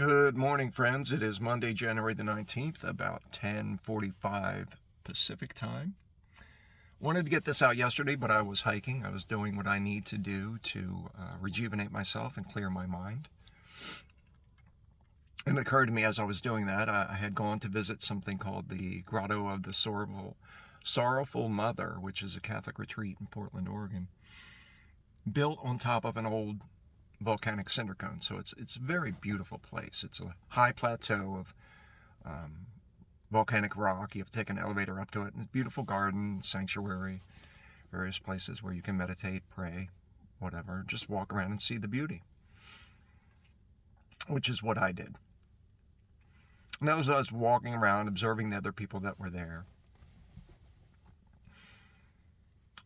Good morning, friends. It is Monday, January the 19th, about 10:45 Pacific time. Wanted to get this out yesterday, but I was hiking. I was doing what I need to do to rejuvenate myself and clear my mind. And it occurred to me as I was doing that, I had gone to visit something called the Grotto of the Sorrowful Mother, which is a Catholic retreat in Portland, Oregon, built on top of an old volcanic cinder cone. So it's a very beautiful place. It's a high plateau of volcanic rock. You have to take an elevator up to it. And it's a beautiful garden, sanctuary, various places where you can meditate, pray, whatever. Just walk around and see the beauty, which is what I did. And as I was walking around, observing the other people that were there,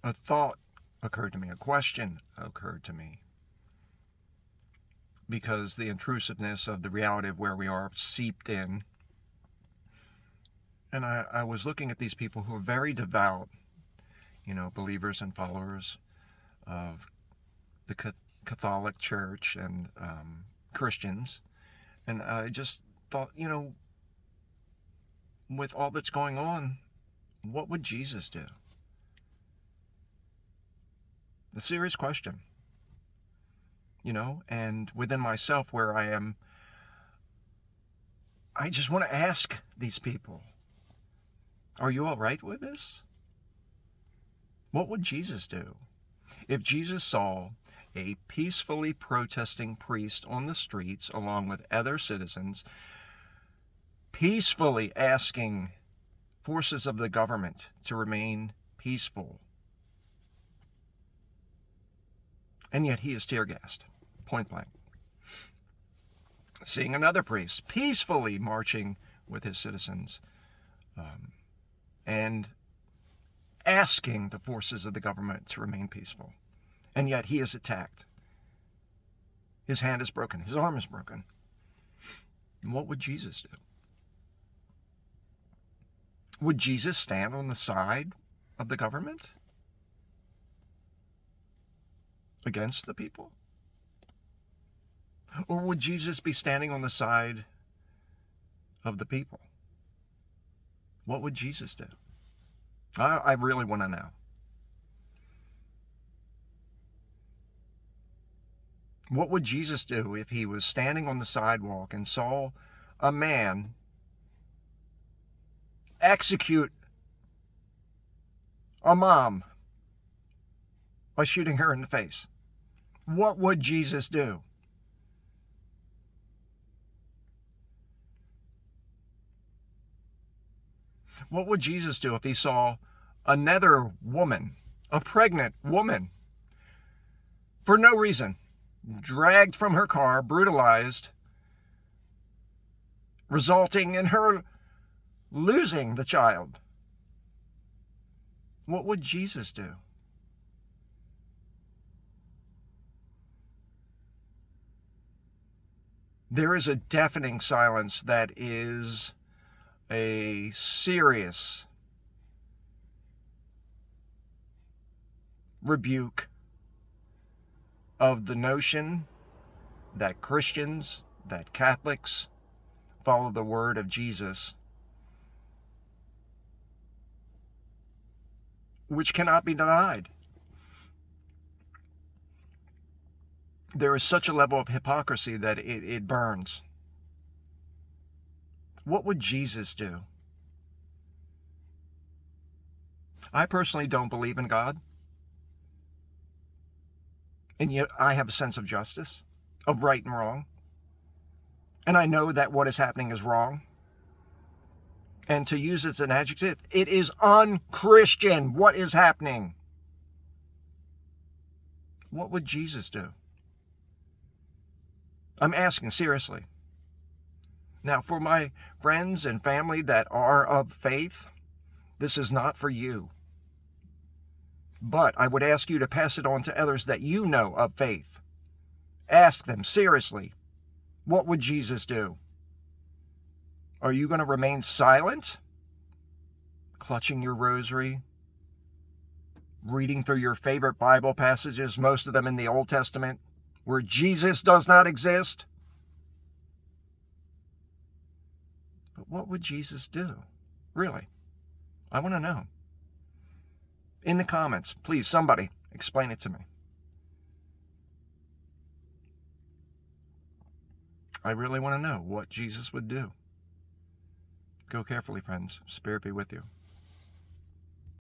a thought occurred to me, a question occurred to me, because the intrusiveness of the reality of where we are seeped in. And I was looking at these people who are very devout, believers and followers of the Catholic Church and Christians. And I just thought, with all that's going on, what would Jesus do? A serious question. And within myself where I am, I just want to ask these people, are you all right with this? What would Jesus do? If Jesus saw a peacefully protesting priest on the streets along with other citizens, peacefully asking forces of the government to remain peaceful, and yet he is tear-gassed, point blank. Seeing another priest peacefully marching with his citizens and asking the forces of the government to remain peaceful, and yet he is attacked. His hand is broken. His arm is broken. What would Jesus do? Would Jesus stand on the side of the government against the people? Or would Jesus be standing on the side of the people? What would Jesus do? I really want to know. What would Jesus do if he was standing on the sidewalk and saw a man execute a mom by shooting her in the face? What would Jesus do? What would Jesus do if he saw another woman, a pregnant woman, for no reason, dragged from her car, brutalized, resulting in her losing the child? What would Jesus do? There is a deafening silence that is a serious rebuke of the notion that Christians, that Catholics follow the word of Jesus, which cannot be denied. There is such a level of hypocrisy that it burns. What would Jesus do? I personally don't believe in God. And yet I have a sense of justice, of right and wrong. And I know that what is happening is wrong. And to use it as an adjective, it is unchristian what is happening. What would Jesus do? I'm asking seriously. Now, for my friends and family that are of faith, this is not for you. But I would ask you to pass it on to others that you know of faith. Ask them seriously, what would Jesus do? Are you going to remain silent, clutching your rosary, reading through your favorite Bible passages, most of them in the Old Testament, where Jesus does not exist? What would Jesus do? Really? I want to know. In the comments, please, somebody, explain it to me. I really want to know what Jesus would do. Go carefully, friends. Spirit be with you.